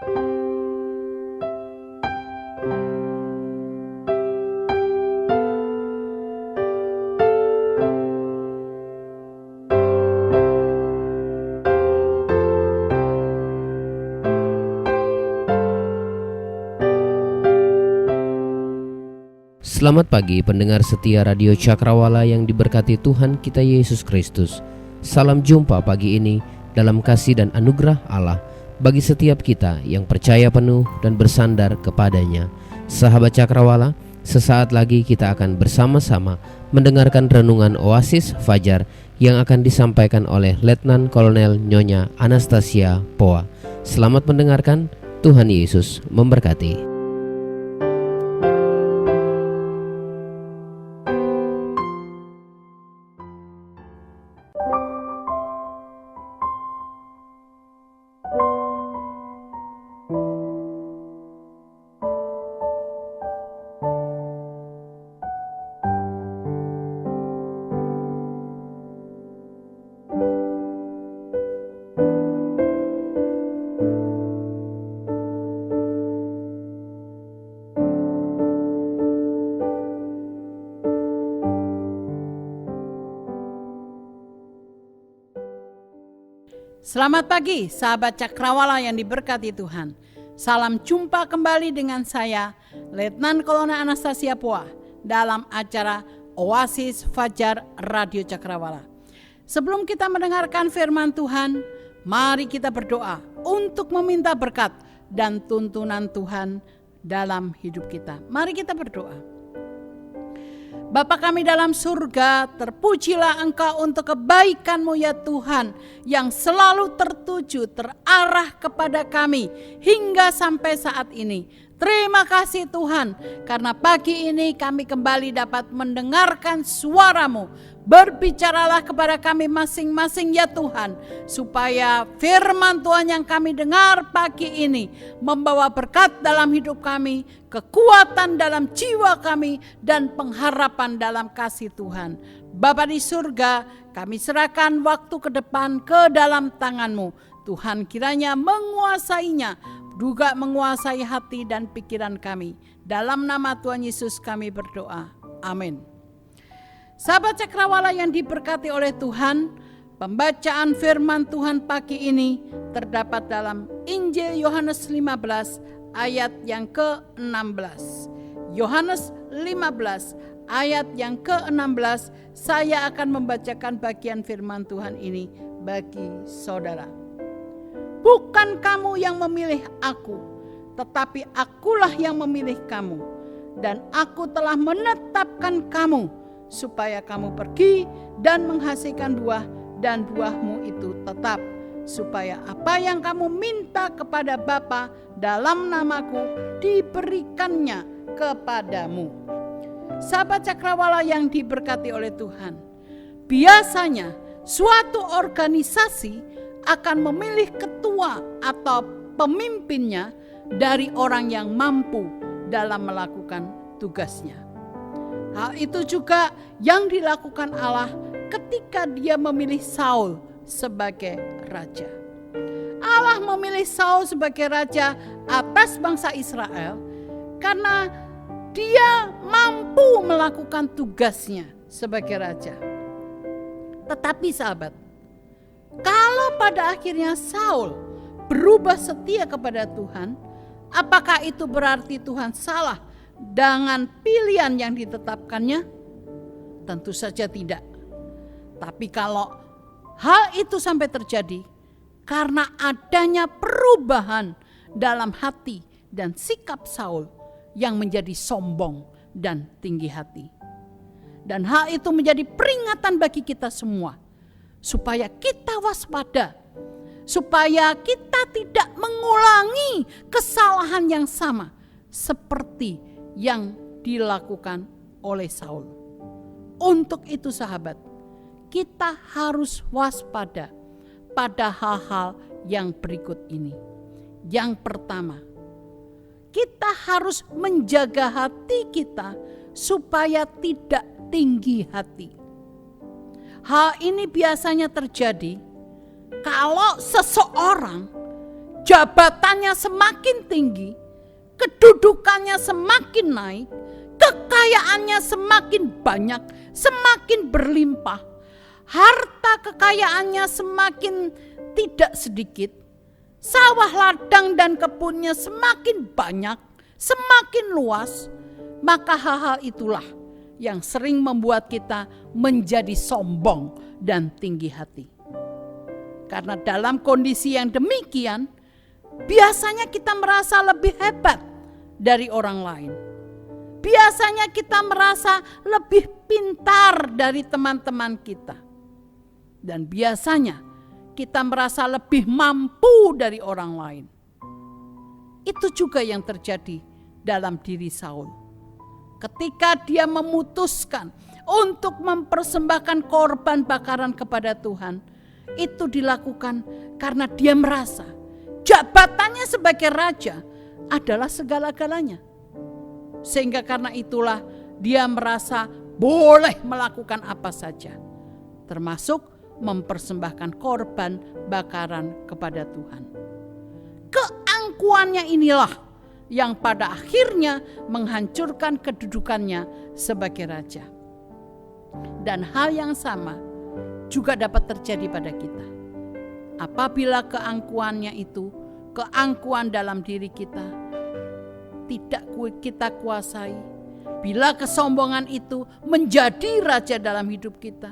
Selamat pagi pendengar setia Radio Cakrawala yang diberkati Tuhan kita Yesus Kristus. Salam jumpa pagi ini dalam kasih dan anugerah Allah bagi setiap kita yang percaya penuh dan bersandar kepadanya. Sahabat Cakrawala, sesaat lagi kita akan bersama-sama mendengarkan renungan Oasis Fajar yang akan disampaikan oleh Letnan Kolonel Nyonya Anastasia Poa. Selamat mendengarkan, Tuhan Yesus memberkati. Selamat pagi sahabat Cakrawala yang diberkati Tuhan. Salam jumpa kembali dengan saya Letnan Kolonel Anastasia Poa dalam acara Oasis Fajar Radio Cakrawala. Sebelum kita mendengarkan firman Tuhan, mari kita berdoa untuk meminta berkat dan tuntunan Tuhan dalam hidup kita. Mari kita berdoa. Bapa kami dalam surga, terpujilah Engkau untuk kebaikan-Mu ya Tuhan, yang selalu tertuju, terarah kepada kami hingga sampai saat ini. Terima kasih Tuhan, karena pagi ini kami kembali dapat mendengarkan suara-Mu. Berbicaralah kepada kami masing-masing ya Tuhan, supaya firman Tuhan yang kami dengar pagi ini membawa berkat dalam hidup kami, kekuatan dalam jiwa kami, dan pengharapan dalam kasih Tuhan. Bapa di surga, kami serahkan waktu ke depan ke dalam tangan-Mu. Tuhan kiranya menguasainya, juga menguasai hati dan pikiran kami. Dalam nama Tuhan Yesus kami berdoa. Amin. Sahabat Cakrawala yang diberkati oleh Tuhan, pembacaan firman Tuhan pagi ini terdapat dalam Injil Yohanes 15 ayat yang ke-16. Yohanes 15 ayat yang ke-16, saya akan membacakan bagian firman Tuhan ini bagi saudara. Bukan kamu yang memilih aku, tetapi akulah yang memilih kamu. Dan aku telah menetapkan kamu supaya kamu pergi dan menghasilkan buah, dan buahmu itu tetap, supaya apa yang kamu minta kepada Bapa dalam namaku diberikannya kepadamu. Sahabat Cakrawala yang diberkati oleh Tuhan, biasanya suatu organisasi akan memilih ketua atau pemimpinnya dari orang yang mampu dalam melakukan tugasnya. Hal itu juga yang dilakukan Allah ketika Dia memilih Saul sebagai raja. Allah memilih Saul sebagai raja atas bangsa Israel karena dia mampu melakukan tugasnya sebagai raja. Tetapi sahabat, kalau pada akhirnya Saul berubah setia kepada Tuhan, apakah itu berarti Tuhan salah dengan pilihan yang ditetapkannya? Tentu saja tidak. Tapi kalau hal itu sampai terjadi karena adanya perubahan dalam hati dan sikap Saul yang menjadi sombong dan tinggi hati. Dan hal itu menjadi peringatan bagi kita semua, supaya kita waspada, supaya kita tidak mengulangi kesalahan yang sama seperti yang dilakukan oleh Saul. Untuk itu sahabat, kita harus waspada pada hal-hal yang berikut ini. Yang pertama, kita harus menjaga hati kita supaya tidak tinggi hati. Hal ini biasanya terjadi kalau seseorang jabatannya semakin tinggi, kedudukannya semakin naik, kekayaannya semakin banyak, semakin berlimpah, harta kekayaannya semakin tidak sedikit, sawah ladang dan kebunnya semakin banyak, semakin luas, maka hal-hal itulah yang sering membuat kita menjadi sombong dan tinggi hati. Karena dalam kondisi yang demikian, biasanya kita merasa lebih hebat dari orang lain. Biasanya kita merasa lebih pintar dari teman-teman kita. Dan biasanya kita merasa lebih mampu dari orang lain. Itu juga yang terjadi dalam diri Saul. Ketika dia memutuskan untuk mempersembahkan korban bakaran kepada Tuhan, itu dilakukan karena dia merasa jabatannya sebagai raja adalah segala-galanya. Sehingga karena itulah dia merasa boleh melakukan apa saja, termasuk mempersembahkan korban bakaran kepada Tuhan. Keangkuhannya inilah yang pada akhirnya menghancurkan kedudukannya sebagai raja. Dan hal yang sama juga dapat terjadi pada kita. Apabila keangkuhannya itu, keangkuhan dalam diri kita tidak kita kuasai, bila kesombongan itu menjadi raja dalam hidup kita,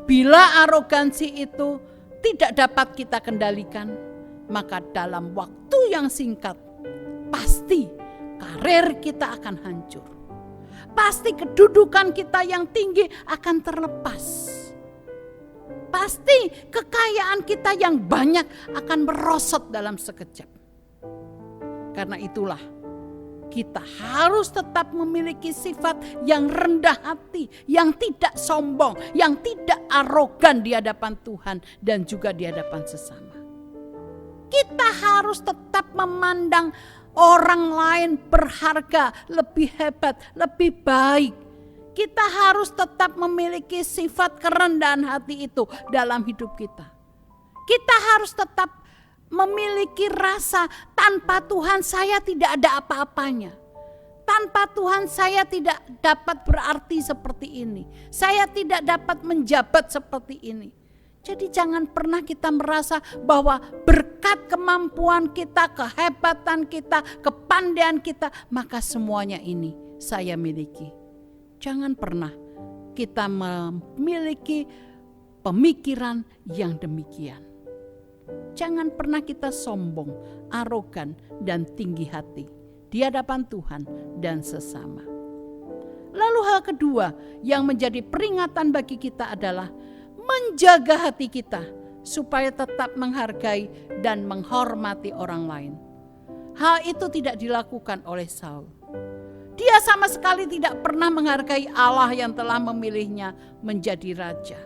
bila arogansi itu tidak dapat kita kendalikan, maka dalam waktu yang singkat pasti karir kita akan hancur. Pasti kedudukan kita yang tinggi akan terlepas. Pasti kekayaan kita yang banyak akan merosot dalam sekejap. Karena itulah kita harus tetap memiliki sifat yang rendah hati, yang tidak sombong, yang tidak arogan di hadapan Tuhan dan juga di hadapan sesama. Kita harus tetap memandang orang lain berharga, lebih hebat, lebih baik. Kita harus tetap memiliki sifat kerendahan hati itu dalam hidup kita. Kita harus tetap memiliki rasa tanpa Tuhan saya tidak ada apa-apanya. Tanpa Tuhan saya tidak dapat berarti seperti ini. Saya tidak dapat menjabat seperti ini. Jadi jangan pernah kita merasa bahwa berkat kemampuan kita, kehebatan kita, kepandaian kita, maka semuanya ini saya miliki. Jangan pernah kita memiliki pemikiran yang demikian. Jangan pernah kita sombong, arogan, dan tinggi hati di hadapan Tuhan dan sesama. Lalu hal kedua yang menjadi peringatan bagi kita adalah menjaga hati kita supaya tetap menghargai dan menghormati orang lain. Hal itu tidak dilakukan oleh Saul. Dia sama sekali tidak pernah menghargai Allah yang telah memilihnya menjadi raja.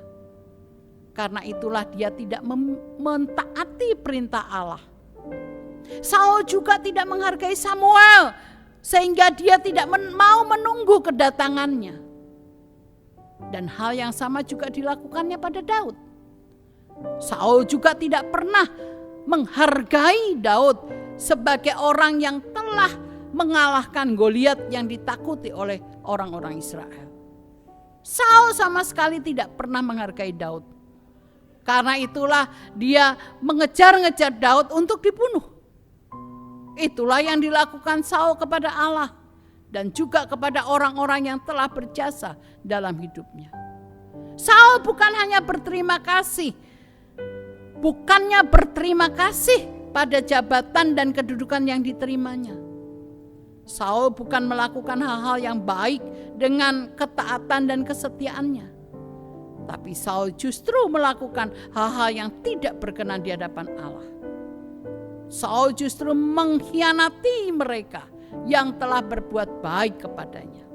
Karena itulah dia tidak mentaati perintah Allah. Saul juga tidak menghargai Samuel sehingga dia tidak mau menunggu kedatangannya. Dan hal yang sama juga dilakukannya pada Daud. Saul juga tidak pernah menghargai Daud sebagai orang yang telah mengalahkan Goliat yang ditakuti oleh orang-orang Israel. Saul sama sekali tidak pernah menghargai Daud. Karena itulah dia mengejar-ngejar Daud untuk dibunuh. Itulah yang dilakukan Saul kepada Allah dan juga kepada orang-orang yang telah berjasa dalam hidupnya. Saul bukan hanya berterima kasih, bukannya berterima kasih pada jabatan dan kedudukan yang diterimanya. Saul bukan melakukan hal-hal yang baik dengan ketaatan dan kesetiaannya. Tapi Saul justru melakukan hal-hal yang tidak berkenan di hadapan Allah. Saul justru mengkhianati mereka yang telah berbuat baik kepadanya.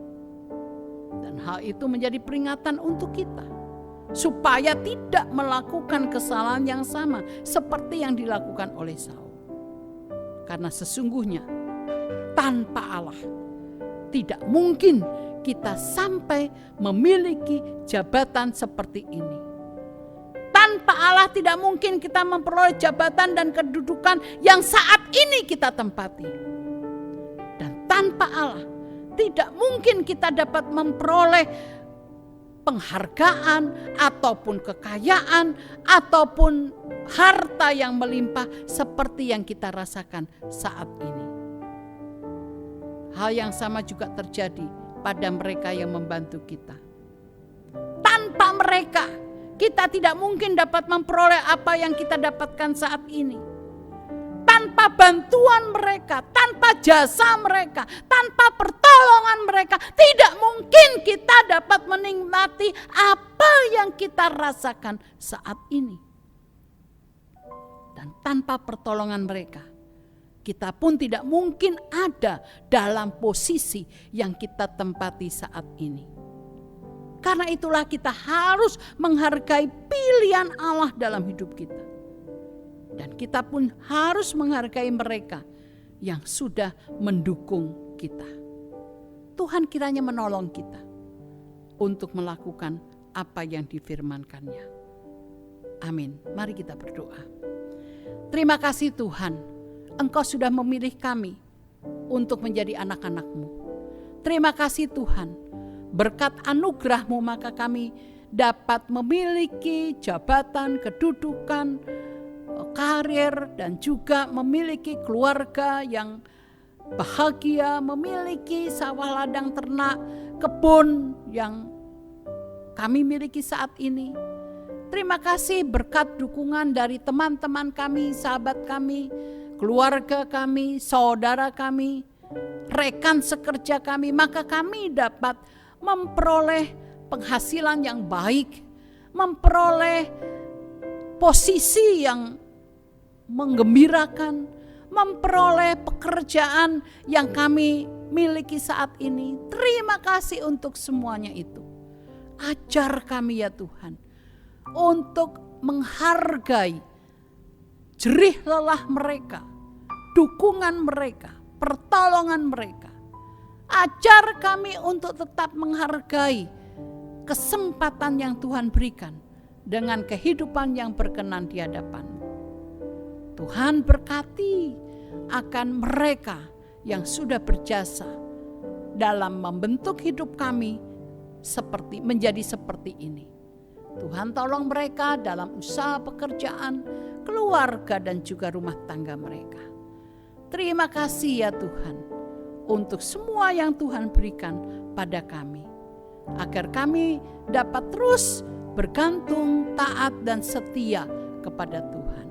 Dan hal itu menjadi peringatan untuk kita supaya tidak melakukan kesalahan yang sama seperti yang dilakukan oleh Saul. Karena sesungguhnya tanpa Allah tidak mungkin kita sampai memiliki jabatan seperti ini. Tanpa Allah tidak mungkin kita memperoleh jabatan dan kedudukan yang saat ini kita tempati. Dan tanpa Allah tidak mungkin kita dapat memperoleh penghargaan ataupun kekayaan ataupun harta yang melimpah seperti yang kita rasakan saat ini. Hal yang sama juga terjadi pada mereka yang membantu kita. Tanpa mereka, kita tidak mungkin dapat memperoleh apa yang kita dapatkan saat ini. Tanpa bantuan mereka, tanpa jasa mereka, tanpa pertolongan mereka, tidak mungkin kita dapat menikmati apa yang kita rasakan saat ini. Dan tanpa pertolongan mereka, kita pun tidak mungkin ada dalam posisi yang kita tempati saat ini. Karena itulah kita harus menghargai pilihan Allah dalam hidup kita. Dan kita pun harus menghargai mereka yang sudah mendukung kita. Tuhan kiranya menolong kita untuk melakukan apa yang difirmankannya. Amin. Mari kita berdoa. Terima kasih Tuhan, Engkau sudah memilih kami untuk menjadi anak-anak-Mu. Terima kasih Tuhan, berkat anugerah-Mu maka kami dapat memiliki jabatan, kedudukan, karir, dan juga memiliki keluarga yang bahagia, memiliki sawah ladang ternak, kebun yang kami miliki saat ini. Terima kasih berkat dukungan dari teman-teman kami, sahabat kami, keluarga kami, saudara kami, rekan sekerja kami, maka kami dapat memperoleh penghasilan yang baik, memperoleh posisi yang menggembirakan, memperoleh pekerjaan yang kami miliki saat ini. Terima kasih untuk semuanya itu. Ajar kami ya Tuhan untuk menghargai jerih lelah mereka, dukungan mereka, pertolongan mereka. Ajar kami untuk tetap menghargai kesempatan yang Tuhan berikan dengan kehidupan yang berkenan di hadapan-Mu. Tuhan berkati akan mereka yang sudah berjasa dalam membentuk hidup kami menjadi seperti ini. Tuhan tolong mereka dalam usaha pekerjaan, keluarga dan juga rumah tangga mereka. Terima kasih ya Tuhan untuk semua yang Tuhan berikan pada kami, agar kami dapat terus bergantung, taat dan setia kepada Tuhan.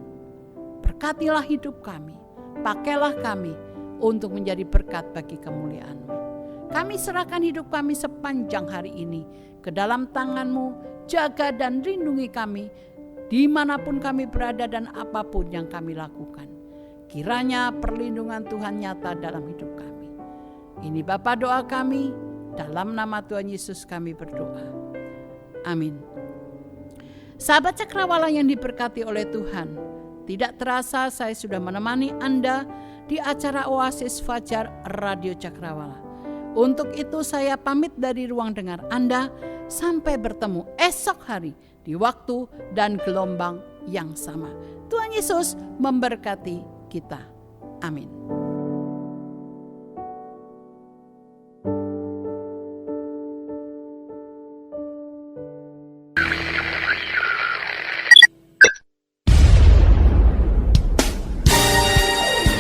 Berkatilah hidup kami, pakailah kami untuk menjadi berkat bagi kemuliaan-Mu. Kami serahkan hidup kami sepanjang hari ini ke dalam tangan-Mu. Jaga dan lindungi kami dimanapun kami berada dan apapun yang kami lakukan. Kiranya perlindungan Tuhan nyata dalam hidup kami. Ini Bapa doa kami, dalam nama Tuhan Yesus kami berdoa. Amin. Sahabat Cakrawala yang diberkati oleh Tuhan, tidak terasa saya sudah menemani Anda di acara Oasis Fajar Radio Cakrawala. Untuk itu saya pamit dari ruang dengar Anda. Sampai bertemu esok hari di waktu dan gelombang yang sama. Tuhan Yesus memberkati kita. Amin.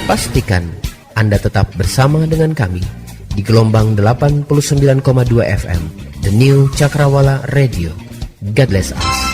Pastikan Anda tetap bersama dengan kami di gelombang 89,2 FM, The New Cakrawala Radio. God bless us.